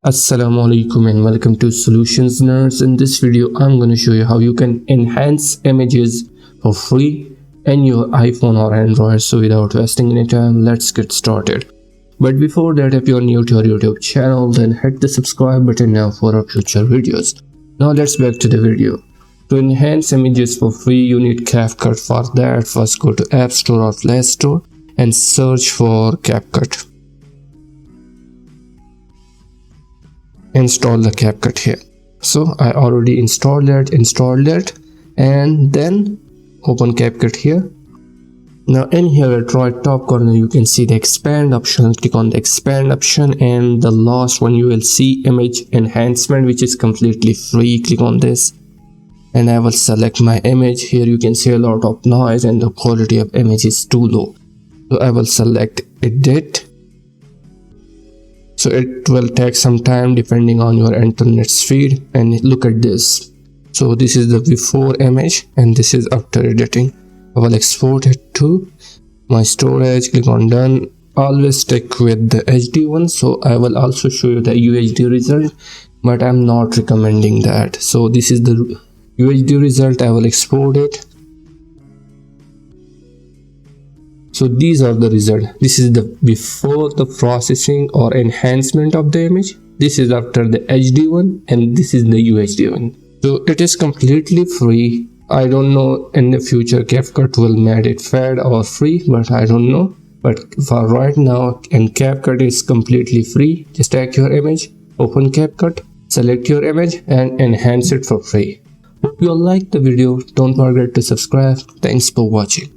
Assalamu alaikum and welcome to Solutions Nerds. In this video I'm going to show you how you can enhance images for free in your iPhone or Android. So without wasting any time, let's get started. But before that, if you're new to our YouTube channel, then hit the subscribe button now for our future videos. Now let's back to the video. To enhance images for free, you need CapCut. For that, first go to App Store or Play Store and search for CapCut. Install the CapCut here. So I already installed that, and then open CapCut here. Now in here at right top corner you can see the expand option. Click on the expand option, and the last one you will see image enhancement, which is completely free. Click on this and I will select my image. Here you can see a lot of noise and the quality of image is too low, so I will select edit. So it will take some time depending on your internet speed, and look at this. So this is the before image and this is after editing. I will export it to my storage. Click on done. Always stick with the HD one. So I will also show you the UHD result, but I'm not recommending that. So this is the UHD result. I will export it. So these are the result. This is the before the processing or enhancement of the image. This is after the HD one, and this is the UHD one. So it is completely free. I don't know in the future CapCut will make it paid or free, but I don't know. But for right now, and CapCut is completely free. Just take your image, open CapCut, select your image and enhance it for free. Hope you all liked the video. Don't forget to subscribe. Thanks for watching.